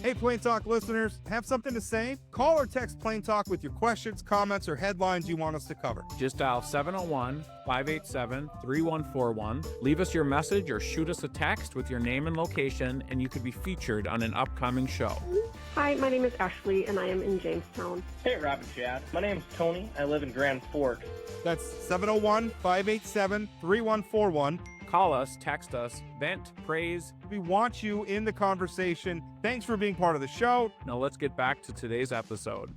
Hey, Plain Talk listeners, have something to say? Call or text Plain Talk with your questions, comments, or headlines you want us to cover. Just dial 701-587-3141. Leave us your message or shoot us a text with your name and location, and you could be featured on an upcoming show. Hi, my name is Ashley, and I am in Jamestown. Hey, Rob and Chad. My name is Tony. I live in Grand Forks. That's 701-587-3141. Call us, text us, vent, praise. We want you in the conversation. Thanks for being part of the show. Now let's get back to today's episode.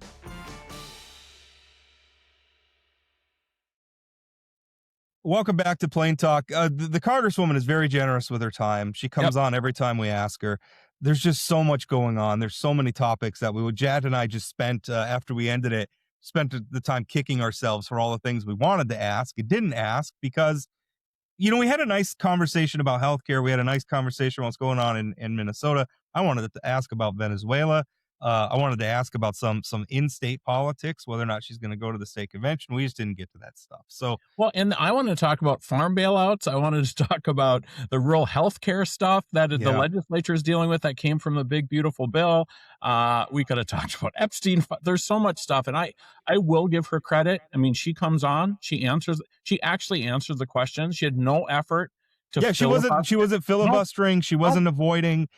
Welcome back to Plain Talk. The Congresswoman is very generous with her time. She comes on every time we ask her. There's just so much going on. There's so many topics that Jad and I just spent, after we ended it, spent the time kicking ourselves for all the things we wanted to ask and didn't ask because, you know, we had a nice conversation about healthcare. We had a nice conversation about what's going on in Minnesota. I wanted to ask about Venezuela. I wanted to ask about some in-state politics, whether or not she's going to go to the state convention. We just didn't get to that stuff. So, well, and I wanted to talk about farm bailouts. I wanted to talk about the rural health care stuff that the legislature is dealing with that came from the big, beautiful bill. We could have talked about Epstein. There's so much stuff. And I will give her credit. I mean, she comes on, she actually answers the questions. She had no effort to she wasn't filibustering. No. She wasn't avoiding.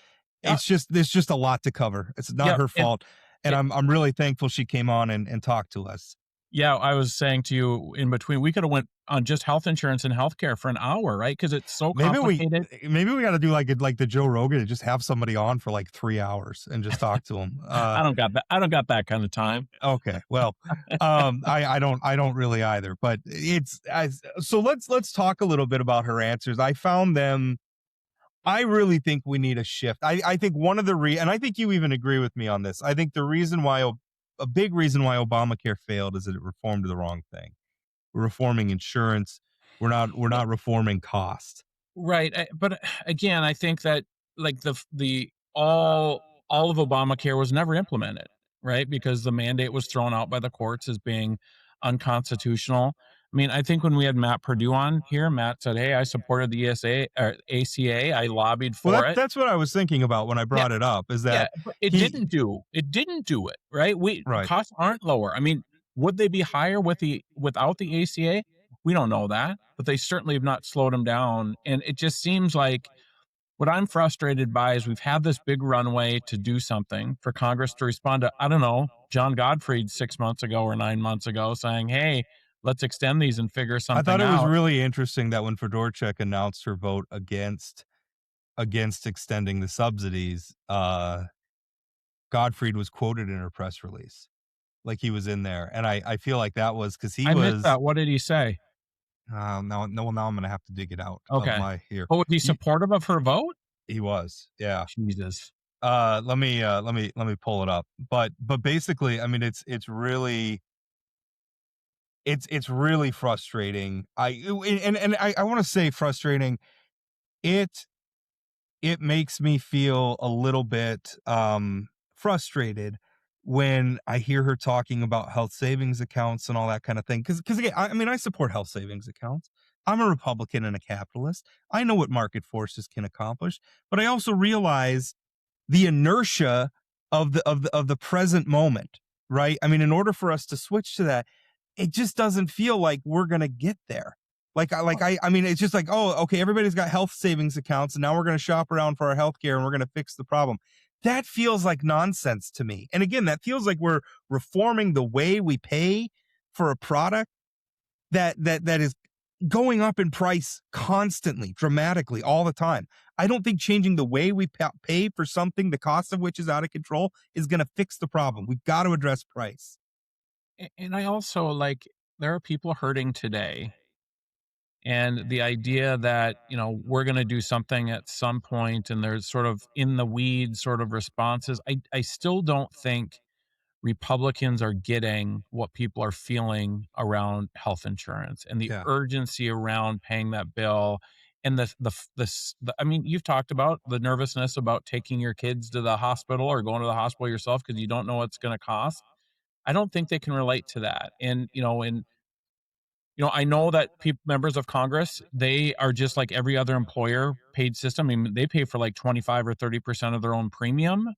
It's just, there's just a lot to cover. It's not her fault. And I'm really thankful she came on and talked to us. Yeah. I was saying to you in between, we could have went on just health insurance and healthcare for an hour, right? Cause it's so complicated. Maybe we got to do like the Joe Rogan and just have somebody on for like 3 hours and just talk to them. I don't got that kind of time. Okay. Well, I don't really either, but so let's talk a little bit about her answers. I found them. I really think we need a shift. I think one of the and I think you even agree with me on this. I think a big reason why Obamacare failed is that it reformed the wrong thing. We're reforming insurance. We're not reforming cost. Right. But again, I think that like the all of Obamacare was never implemented, right? Because the mandate was thrown out by the courts as being unconstitutional. I mean, I think when we had Matt Perdue on here, Matt said, "Hey, I supported the ACA. I lobbied for it." That's what I was thinking about when I brought it up. Is that but it didn't do it, right? Costs aren't lower. I mean, would they be higher without the ACA? We don't know that, but they certainly have not slowed them down. And it just seems like what I'm frustrated by is we've had this big runway to do something for Congress to respond to. I don't know, John Gottfried 6 months ago or 9 months ago saying, "Hey, let's extend these and figure something out." I thought it was really interesting that when Fedorchak announced her vote against extending the subsidies, Gottfried was quoted in her press release, like he was in there, and I feel like that was because he was. Missed that. What did he say? Now I'm going to have to dig it out. Okay. Of my here. But was he supportive of her vote? He was. Yeah. Jesus. Let me pull it up. But basically, I mean, it's really frustrating. I want to say frustrating. It makes me feel a little bit frustrated when I hear her talking about health savings accounts and all that kind of thing. Because again, I support health savings accounts. I'm a Republican and a capitalist. I know what market forces can accomplish, but I also realize the inertia of the present moment, right? I mean, in order for us to switch to that, it just doesn't feel like we're going to get there. I mean, it's just like, oh, okay, everybody's got health savings accounts and now we're going to shop around for our healthcare and we're going to fix the problem. That feels like nonsense to me. And again, that feels like we're reforming the way we pay for a product that is going up in price constantly, dramatically, all the time. I don't think changing the way we pay for something, the cost of which is out of control, is going to fix the problem. We've got to address price. And I also there are people hurting today. And the idea that, we're going to do something at some point and there's sort of in the weeds sort of responses. I still don't think Republicans are getting what people are feeling around health insurance and the urgency around paying that bill. And I mean, you've talked about the nervousness about taking your kids to the hospital or going to the hospital yourself because you don't know what it's going to cost. I don't think they can relate to that. And, I know that members of Congress, they are just like every other employer paid system. I mean, they pay for like 25 or 30% of their own premium.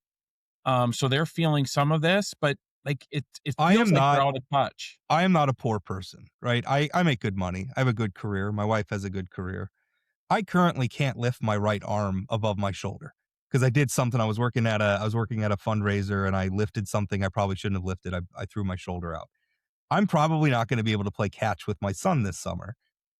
So they're feeling some of this, but like it I feels am like they're not out of touch. I am not a poor person, right? I make good money. I have a good career. My wife has a good career. I currently can't lift my right arm above my shoulder because I did something. I was working at a fundraiser and I lifted something I probably shouldn't have lifted. I threw my shoulder out. I'm probably not going to be able to play catch with my son this summer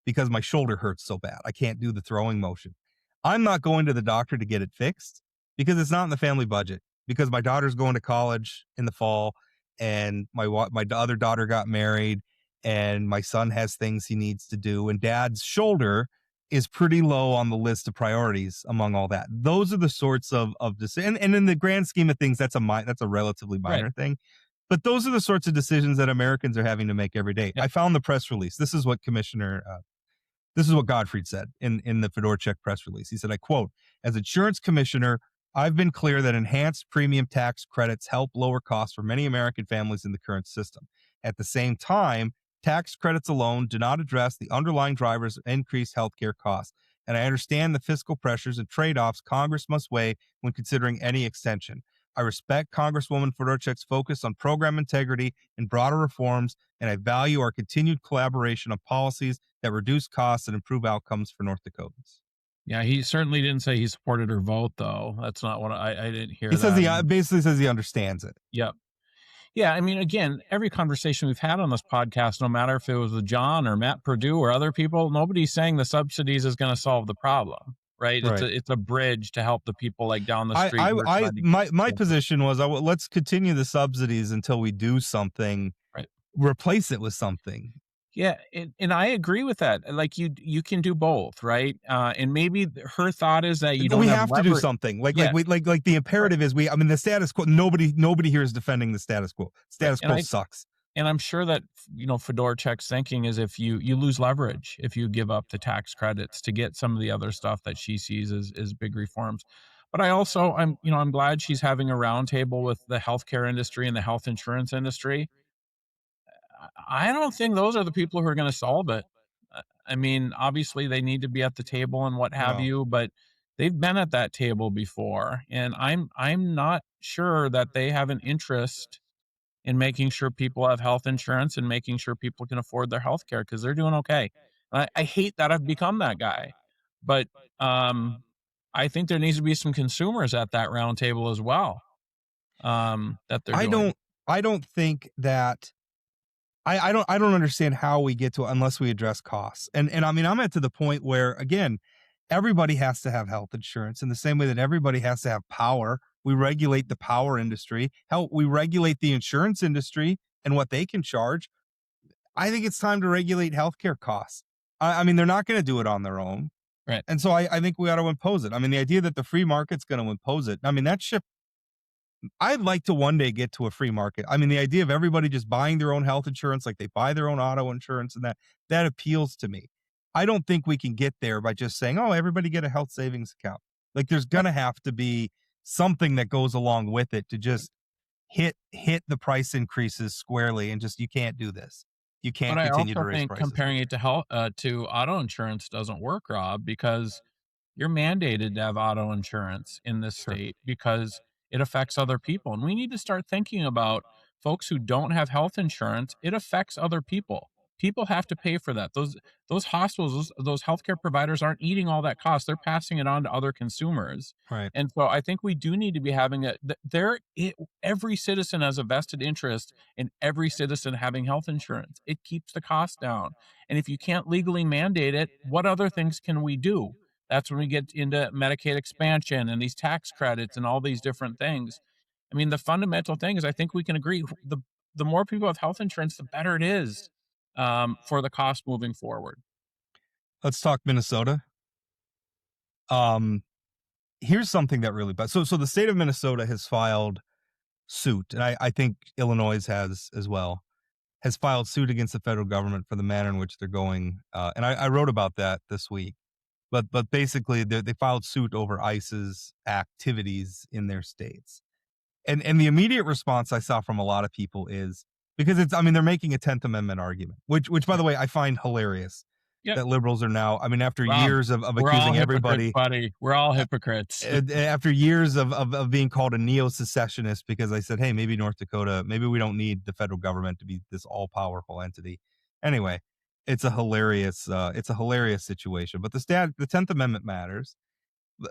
because my shoulder hurts so bad. I can't do the throwing motion. I'm not going to the doctor to get it fixed because it's not in the family budget because my daughter's going to college in the fall and my other daughter got married and my son has things he needs to do and dad's shoulder is pretty low on the list of priorities among all that. Those are the sorts of and in the grand scheme of things that's a relatively Right. minor thing, but those are the sorts of decisions that Americans are having to make every day. Yep. I found the press release. This is what Gottfried said in the Fedorchak press release. He said, I quote, as insurance commissioner, I've been clear that enhanced premium tax credits help lower costs for many American families in the current system. At the same time, tax credits alone do not address the underlying drivers of increased healthcare costs. And I understand the fiscal pressures and trade-offs Congress must weigh when considering any extension. I respect Congresswoman Fedorchak's focus on program integrity and broader reforms, and I value our continued collaboration on policies that reduce costs and improve outcomes for North Dakotans. Yeah, he certainly didn't say he supported her vote, though. That's not what I didn't He hear says that. he basically says he understands it. Yep. Yeah, I mean, again, every conversation we've had on this podcast, no matter if it was with John or Matt Purdue or other people, nobody's saying the subsidies is going to solve the problem, right? Right. It's a bridge to help the people like down the street who are trying to My get position was, let's continue the subsidies until we do something, right. replace it with something. Yeah, and I agree with that. Like you can do both, right? And maybe her thought is that you don't We have have to do something. Like the imperative right. is I mean the status quo. Nobody here is defending the status quo. Status Right. quo sucks. And I'm sure that, Fedorchak's thinking is if you lose leverage, if you give up the tax credits to get some of the other stuff that she sees as big reforms. But I'm glad she's having a roundtable with the healthcare industry and the health insurance industry. I don't think those are the people who are going to solve it. I mean, obviously they need to be at the table and what have No. you, but they've been at that table before, and I'm not sure that they have an interest in making sure people have health insurance and making sure people can afford their health care because they're doing okay. I hate that I've become that guy, but I think there needs to be some consumers at that round table as well. That they're doing. I don't think that I don't understand how we get to it unless we address costs. And I mean, I'm at to the point where again, everybody has to have health insurance in the same way that everybody has to have power. We regulate the power industry. How we regulate the insurance industry and what they can charge. I think it's time to regulate healthcare costs. I mean, they're not going to do it on their own. Right. And so I think we ought to impose it. I mean, the idea that the free market's going to impose it. I mean, that ship I'd like to one day get to a free market. I mean, the idea of everybody just buying their own health insurance, like they buy their own auto insurance and that appeals to me. I don't think we can get there by just saying, oh, everybody get a health savings account. Like there's going to have to be something that goes along with it to just hit the price increases squarely and just, you can't do this. You can't But I continue to also raise think prices. comparing it to health to auto insurance doesn't work, Rob, because you're mandated to have auto insurance in this Sure. state because it affects other people. And we need to start thinking about folks who don't have health insurance. It affects other people. People have to pay for that. Those hospitals, those healthcare providers aren't eating all that cost. They're passing it on to other consumers. Right. And so I think we do need to be having every citizen has a vested interest in every citizen having health insurance. It keeps the cost down. And if you can't legally mandate it, what other things can we do? That's when we get into Medicaid expansion and these tax credits and all these different things. I mean, the fundamental thing is I think we can agree the more people have health insurance, the better it is for the cost moving forward. Let's talk Minnesota. Here's something that really, so the state of Minnesota has filed suit, and I think Illinois has as well, has filed suit against the federal government for the manner in which they're going. And I wrote about that this week. But basically, they filed suit over ICE's activities in their states. And the immediate response I saw from a lot of people is because they're making a 10th Amendment argument, which by the way, I find hilarious Yep. that liberals are now. I mean, after Rob, years of we're all accusing hypocrites, everybody, buddy. We're all hypocrites. after years of being called a neo-secessionist because I said, hey, maybe North Dakota, maybe we don't need the federal government to be this all-powerful entity. Anyway, it's a hilarious situation. But the 10th Amendment matters.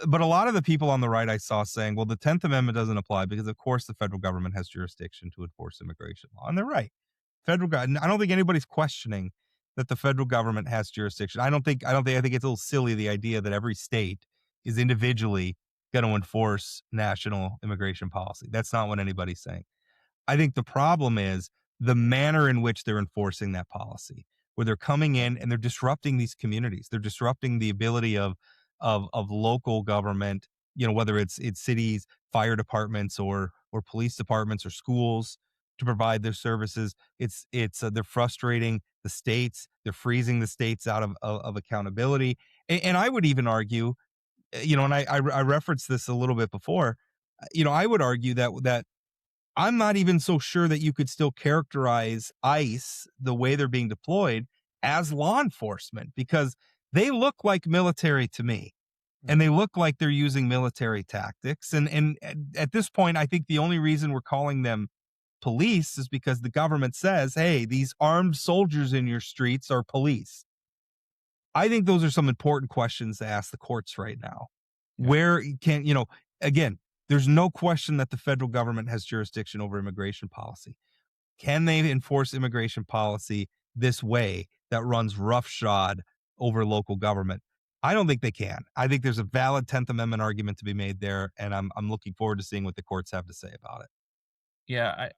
But a lot of the people on the right I saw saying, well, the 10th Amendment doesn't apply because, of course, the federal government has jurisdiction to enforce immigration law. And they're right. I don't think anybody's questioning that the federal government has jurisdiction. I think it's a little silly, the idea that every state is individually going to enforce national immigration policy. That's not what anybody's saying. I think the problem is the manner in which they're enforcing that policy, where they're coming in and they're disrupting these communities. They're disrupting the ability of local government, whether it's cities, fire departments, or police departments or schools to provide their services. They're frustrating the states. They're freezing the states out of accountability. And I would even argue, and I referenced this a little bit before, I would argue that I'm not even so sure that you could still characterize ICE, the way they're being deployed, as law enforcement, because they look like military to me. And they look like they're using military tactics. And at this point, I think the only reason we're calling them police is because the government says, hey, these armed soldiers in your streets are police. I think those are some important questions to ask the courts right now. Yeah. Where again, there's no question that the federal government has jurisdiction over immigration policy. Can they enforce immigration policy this way that runs roughshod over local government? I don't think they can. I think there's a valid 10th Amendment argument to be made there, and I'm looking forward to seeing what the courts have to say about it. Yeah,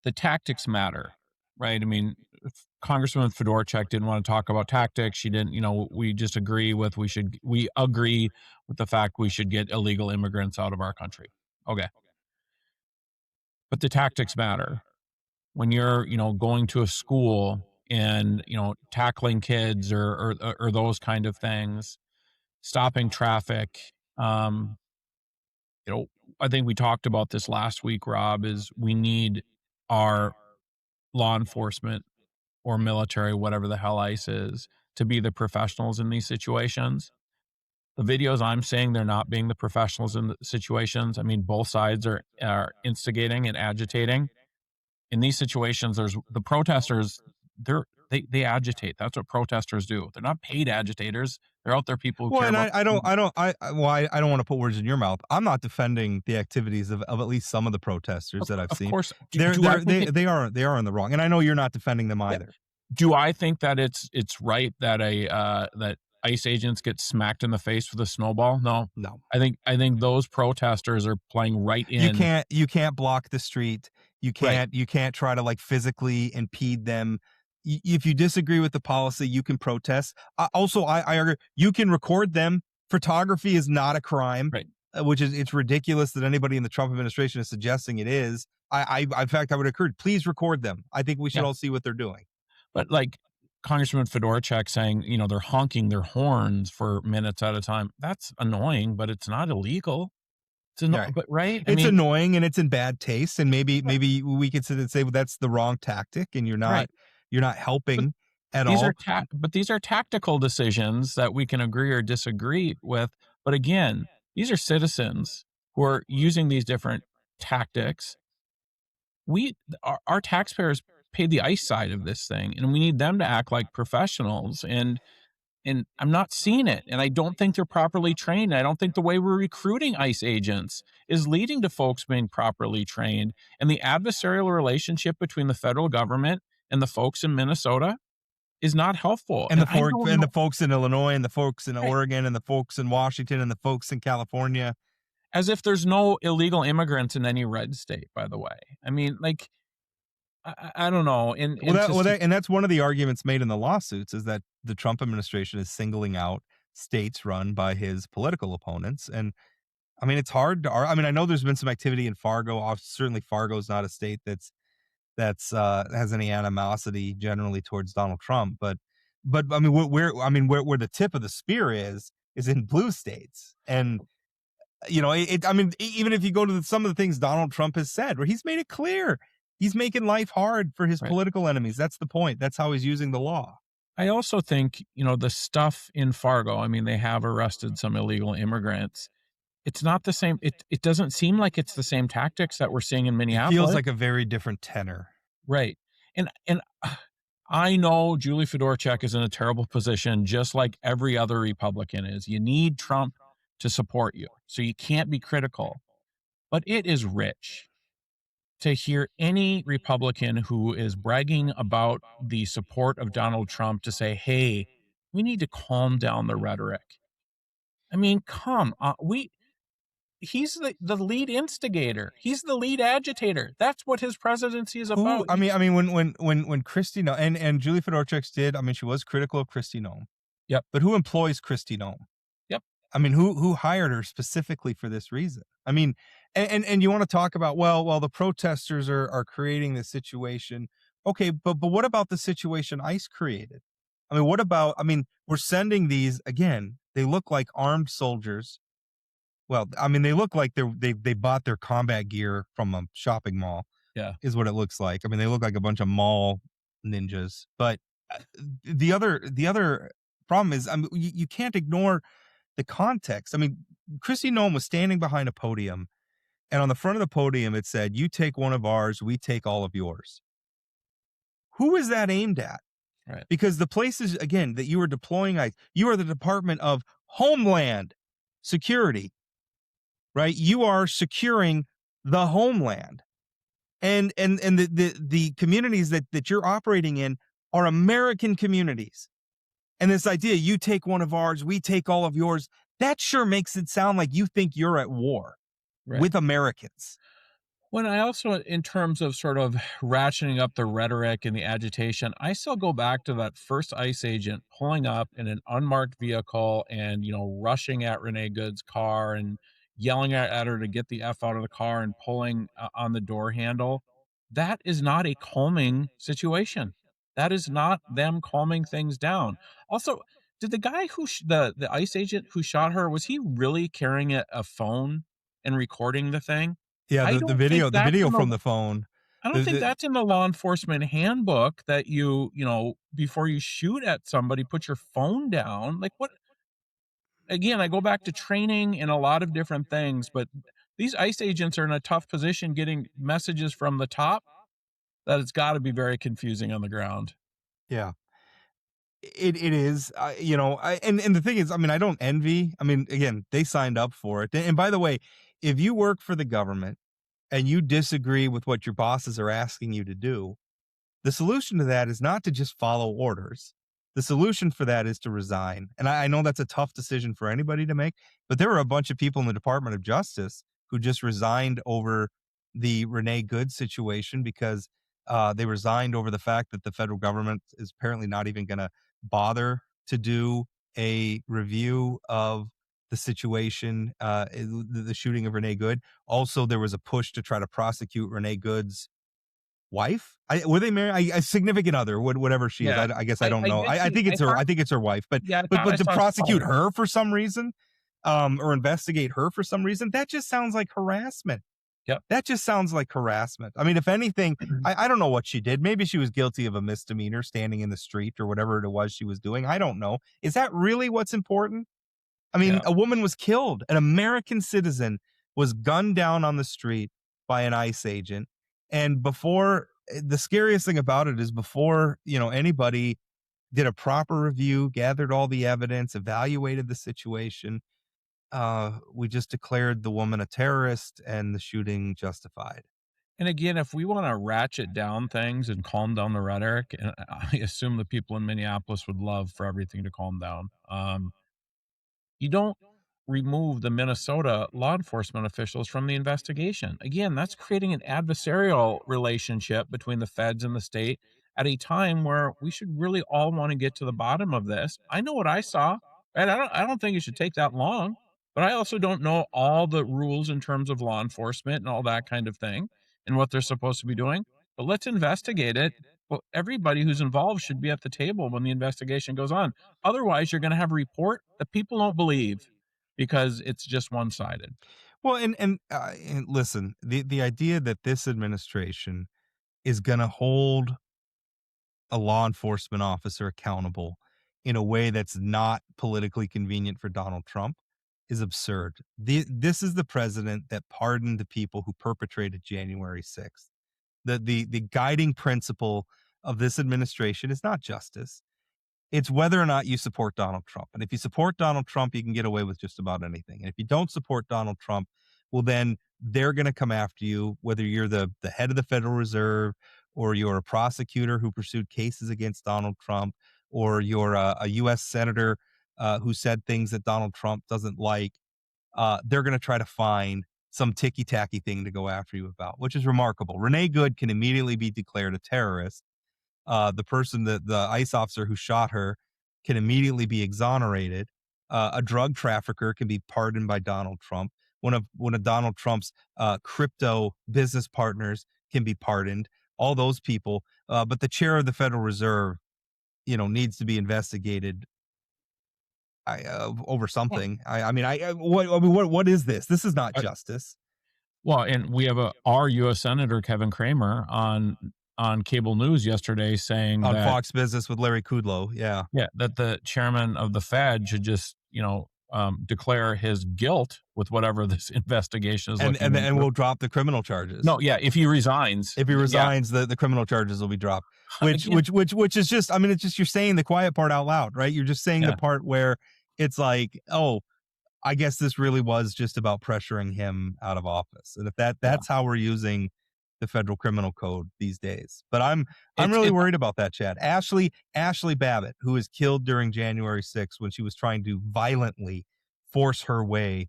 the tactics matter, right? I mean, Congresswoman Fedorchak didn't want to talk about tactics. She didn't, we just agree with the fact we should get illegal immigrants out of our country. Okay. But the tactics matter. When you're, going to a school and, tackling kids or those kind of things, stopping traffic. I think we talked about this last week, Rob, is we need our law enforcement or military, whatever the hell ICE is, to be the professionals in these situations. The videos I'm saying they're not being the professionals in the situations. I mean, both sides are instigating and agitating. In these situations, there's the protesters, they agitate. That's what protesters do. They're not paid agitators. They're out there people who Well, care and about. I don't want to put words in your mouth. I'm not defending the activities of at least some of the protesters that I've seen. Of course, They are in the wrong, and I know you're not defending them either. Do I think that it's right that that ICE agents get smacked in the face with a snowball? No. I think those protesters are playing right in. You can't block the street. You can't try to physically impede them. If you disagree with the policy, you can protest. Also, I argue you can record them. Photography is not a crime, right? It's ridiculous that anybody in the Trump administration is suggesting it is. In fact, I would encourage, please record them. I think we should all see what they're doing. But Congressman Fedorchak saying, they're honking their horns for minutes at a time. That's annoying, but it's not illegal. It's annoying, but right? It's annoying and it's in bad taste. And maybe we could sit and say, well, that's the wrong tactic, and you're not helping at all. But these are tactical decisions that we can agree or disagree with. But again, these are citizens who are using these different tactics. Our taxpayers pay the ICE side of this thing, and we need them to act like professionals. And I'm not seeing it. And I don't think they're properly trained. I don't think the way we're recruiting ICE agents is leading to folks being properly trained. And the adversarial relationship between the federal government and the folks in Minnesota is not helpful. And the folks in Illinois, and the folks in Oregon, and the folks in Washington, and the folks in California. As if there's no illegal immigrants in any red state, by the way. I mean, I don't know. And that's one of the arguments made in the lawsuits, is that the Trump administration is singling out states run by his political opponents. And I mean, it's hard to, I know there's been some activity in Fargo. Certainly Fargo's not a state that's has any animosity generally towards Donald Trump, but I mean, where the tip of the spear is in blue states. And even if you go to some of the things Donald Trump has said, where he's made it clear He's making life hard for his Right. political enemies. That's the point. That's how he's using the law. I also think, the stuff in Fargo, I mean, they have arrested some illegal immigrants. It's not the same. It doesn't seem like it's the same tactics that we're seeing in It feels Minneapolis. like a very different tenor. Right. And I know Julie Fedorchak is in a terrible position, just like every other Republican is. You need Trump to support you, so you can't be critical. But it is rich to hear any Republican who is bragging about the support of Donald Trump to say, "Hey, we need to calm down the rhetoric." I mean, come on. He's the lead instigator. He's the lead agitator. That's what his presidency is Who about. I mean when Kristi Noem and Julie Fedorchak did, I mean, she was critical of Kristi Noem. Yep. But who employs Kristi Noem? Yep. I mean, who hired her specifically for this reason? I mean, and you want to talk about, well, the protesters are creating this situation. Okay, but what about the situation ICE created? I mean, what about, I mean, we're sending these, again, they look like armed soldiers. Well, I mean, they look like they bought their combat gear from a shopping mall, Yeah. is what it looks like. I mean, they look like a bunch of mall ninjas. But the other problem is, I mean, you can't ignore the context. I mean, Kristi Noem was standing behind a podium, and on the front of the podium it said, "You take one of ours, we take all of yours." Who is that aimed at? Right. Because the places, again, that you are deploying ICE, you are the Department of Homeland Security, right? You are securing the homeland. And the communities that you're operating in are American communities. And this idea, you take one of ours, we take all of yours, that sure makes it sound like you think you're at war Right. with Americans. When I also, in terms of sort of ratcheting up the rhetoric and the agitation, I still go back to that first ICE agent pulling up in an unmarked vehicle and, rushing at Renee Good's car and yelling at her to get the F out of the car and pulling on the door handle. That is not a calming situation. That is not them calming things down. Also, did the guy the ICE agent who shot her, was he really carrying a phone and recording the thing? Yeah, I the don't think video the that's video in from the the phone. I The, don't think the, that's in the law enforcement handbook that before you shoot at somebody, put your phone down. Like, what? Again, I go back to training and a lot of different things, but these ICE agents are in a tough position getting messages from the top that it's got to be very confusing on the ground. yeah, it is. And the thing is, I mean, I don't envy. I mean, again, they signed up for it. And by the way, if you work for the government and you disagree with what your bosses are asking you to do, the solution to that is not to just follow orders. The solution for that is to resign. And I know that's a tough decision for anybody to make, but there were a bunch of people in the Department of Justice who just resigned over the Renee Good situation because they resigned over the fact that the federal government is apparently not even going to bother to do a review of the situation, the shooting of Renee Good. Also, there was a push to try to prosecute Renee Good's wife? Were they married? A significant other, whatever she is. Yeah. I guess I don't I know. did I see think I it's her. thought I think it's her wife. But yeah, I to saw prosecute some. her for some reason, or investigate her for some reason, that just sounds like harassment. Yep. That just sounds like harassment. I mean, if anything, I don't know what she did. Maybe she was guilty of a misdemeanor, standing in the street or whatever it was she was doing. I don't know. Is that really what's important? I mean, Yeah. a woman was killed. An American citizen was gunned down on the street by an ICE agent. And the scariest thing about it is before, anybody did a proper review, gathered all the evidence, evaluated the situation, we just declared the woman a terrorist and the shooting justified. And again, if we want to ratchet down things and calm down the rhetoric, and I assume the people in Minneapolis would love for everything to calm down. You don't remove the Minnesota law enforcement officials from the investigation. Again, that's creating an adversarial relationship between the feds and the state at a time where we should really all want to get to the bottom of this. I know what I saw, and I don't think it should take that long, but I also don't know all the rules in terms of law enforcement and all that kind of thing and what they're supposed to be doing. But let's investigate it. Well, everybody who's involved should be at the table when the investigation goes on. Otherwise, you're going to have a report that people don't believe because it's just one-sided. Well, and listen, the idea that this administration is going to hold a law enforcement officer accountable in a way that's not politically convenient for Donald Trump is absurd. This is the president that pardoned the people who perpetrated January 6th. The guiding principle of this administration is not justice. It's whether or not you support Donald Trump. And if you support Donald Trump, you can get away with just about anything. And if you don't support Donald Trump, well, then they're going to come after you, whether you're the head of the Federal Reserve or you're a prosecutor who pursued cases against Donald Trump, or you're a U.S. senator who said things that Donald Trump doesn't like. They're going to try to find some ticky-tacky thing to go after you about, which is remarkable. Renee Good can immediately be declared a terrorist. The person, the ICE officer who shot her, can immediately be exonerated. A drug trafficker can be pardoned by Donald Trump. One of Donald Trump's crypto business partners can be pardoned. All those people, but the chair of the Federal Reserve, needs to be investigated over Well, something. What is this? This is not I, justice. well, and we have our U.S. Senator Kevin Cramer on cable news yesterday saying On that Fox Business with Larry Kudlow. Yeah. that the chairman of the Fed should just declare his guilt with whatever this investigation is And looking and into. we'll drop the criminal charges. No, yeah, if he resigns, If he yeah. resigns, the criminal charges will be dropped. Which Again, which is just, I mean, it's just, you're saying the quiet part out loud, right? You're just saying yeah, the part where it's like, oh, I guess this really was just about pressuring him out of office. And if yeah. that's how we're using the federal criminal code these days. But I'm It's really it, worried about that, Chad. Ashley Babbitt, who was killed during January 6th when she was trying to violently force her way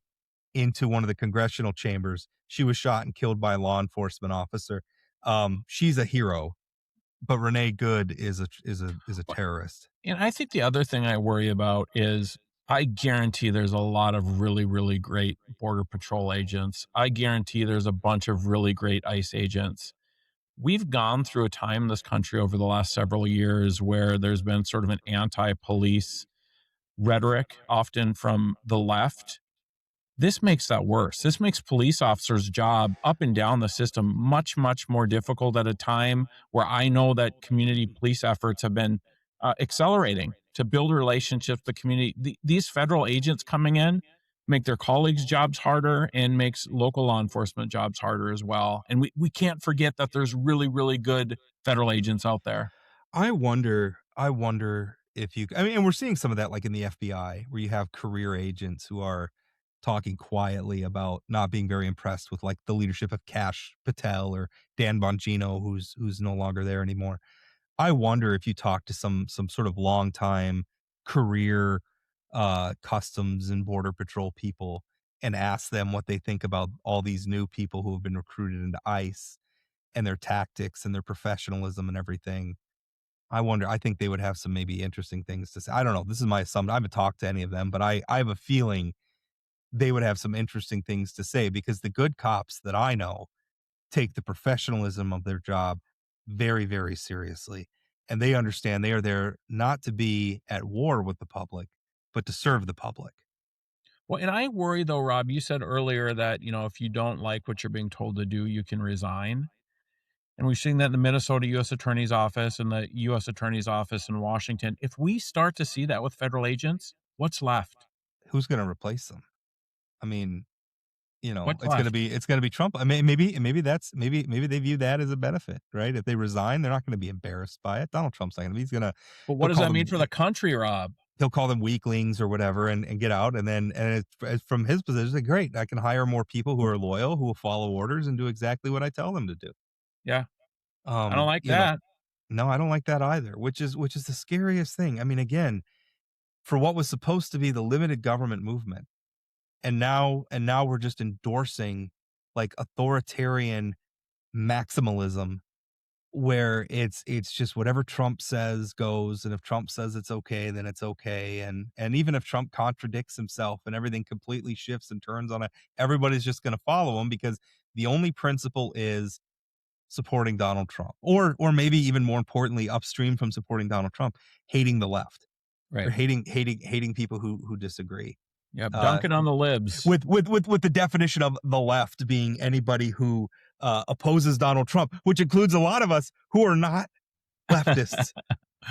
into one of the congressional chambers. She was shot and killed by a law enforcement officer. She's a hero, but Renee Good is a terrorist. and I think the other thing I worry about is I guarantee there's a lot of really, really great Border Patrol agents. I guarantee there's a bunch of really great ICE agents. We've gone through a time in this country over the last several years where there's been sort of an anti-police rhetoric, often from the left. This makes that worse. This makes police officers' job up and down the system much, much more difficult at a time where I know that community police efforts have been accelerating to build relationships with the community. These federal agents coming in make their colleagues' jobs harder and makes local law enforcement jobs harder as well. And we can't forget that there's really, really good federal agents out there. I wonder if you, I mean, and we're seeing some of that like in the FBI, where you have career agents who are talking quietly about not being very impressed with like the leadership of Kash Patel or Dan Bongino, who's no longer there anymore. I wonder if you talk to some sort of longtime career customs and border patrol people and ask them what they think about all these new people who have been recruited into ICE and their tactics and their professionalism and everything. I think they would have some maybe interesting things to say. I don't know. This is my assumption. I haven't talked to any of them, but I have a feeling they would have some interesting things to say, because the good cops that I know take the professionalism of their job very, very seriously. And they understand they are there not to be at war with the public, but to serve the public. Well, and I worry though, Rob, you said earlier that, if you don't like what you're being told to do, you can resign. And we've seen that in the Minnesota U.S. Attorney's Office and the U.S. Attorney's Office in Washington. If we start to see that with federal agents, what's left? Who's going to replace them? I mean, What's it's going to left? be Trump. I mean, maybe they view that as a benefit, right? If they resign, they're not going to be embarrassed by it. Donald Trump's not going to be. He's going to. But what does that mean for the country, Rob? He'll call them weaklings or whatever and get out. And it's from his position, like, great, I can hire more people who are loyal, who will follow orders and do exactly what I tell them to do. Yeah, I don't like You know, that. no, I don't like that either, which is the scariest thing. I mean, again, for what was supposed to be the limited government movement, and now we're just endorsing like authoritarian maximalism, where it's just whatever Trump says goes, and if Trump says it's okay, then it's okay, and even if Trump contradicts himself and everything completely shifts and turns on it, everybody's just going to follow him, because the only principle is supporting Donald Trump, or maybe even more importantly, upstream from supporting Donald Trump, hating the left, or Right. hating people who disagree. Yep. Uh, Dunking on the libs. with the definition of the left being anybody who opposes Donald Trump, which includes a lot of us who are not leftists.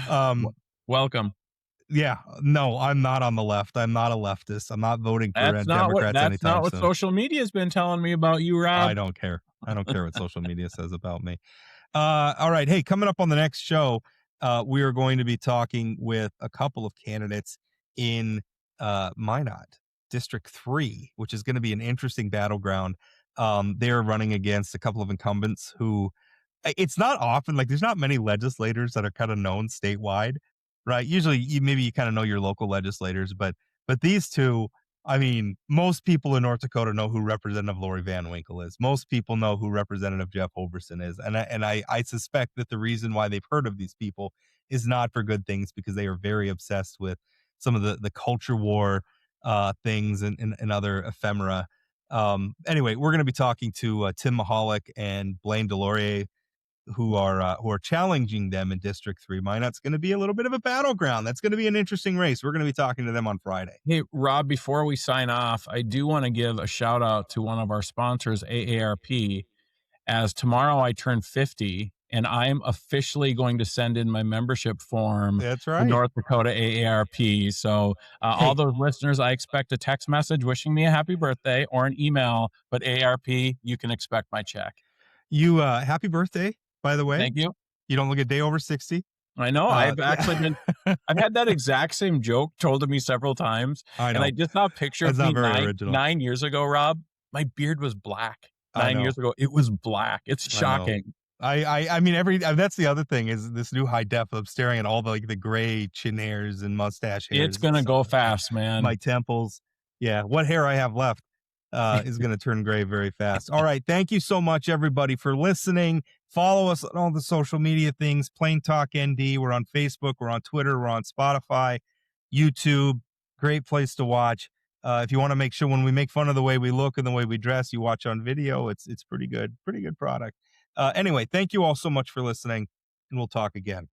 W- Welcome. Yeah, no, I'm not on the left. I'm not a leftist. I'm not voting for Democrats That's anytime not what soon. social media has been telling me about you, I Rob. don't care. I don't care what social media says about me. All right. Hey, coming up on the next show, we are going to be talking with a couple of candidates in Minot, District 3, which is going to be an interesting battleground. They're running against a couple of incumbents who it's not often, like, there's not many legislators that are kind of known statewide, right? Usually, maybe you kind of know your local legislators, but these two, I mean, most people in North Dakota know who Representative Lori Van Winkle is. Most people know who Representative Jeff Hoverson is, and I suspect that the reason why they've heard of these people is not for good things, because they are very obsessed with some of the culture war things and other ephemera. Anyway, we're going to be talking to Tim Mahalik and Blaine Delorier, who are challenging them in District 3. Minot's going to be a little bit of a battleground. That's going to be an interesting race. We're going to be talking to them on Friday. Hey, Rob, before we sign off, I do want to give a shout out to one of our sponsors, AARP, as tomorrow I turn 50 and I am officially going to send in my membership form That's to right. North Dakota AARP. So Hey, all those listeners, I expect a text message wishing me a happy birthday or an email, but AARP, you can expect my check. you happy birthday, by the way. Thank you. You don't look a day over 60. I know. I've actually been. Yeah. I've had that exact same joke told to me several times, I and I know. just saw a picture That's of me not very original. 9 years ago. Rob, my beard was black. I 9 years know. ago, it was black. It's I know. shocking. I mean, that's the other thing is this new high def. I'm staring at all the like the gray chin hairs and mustache hairs. It's gonna go fast, man. My temples. Yeah, what hair I have left is going to turn gray very fast. All right, thank you so much, everybody, for listening. Follow us on all the social media things. Plain Talk ND. We're on Facebook. We're on Twitter. We're on Spotify, YouTube. Great place to watch. If you want to make sure when we make fun of the way we look and the way we dress, you watch on video. It's pretty good product. Anyway, thank you all so much for listening, and we'll talk again.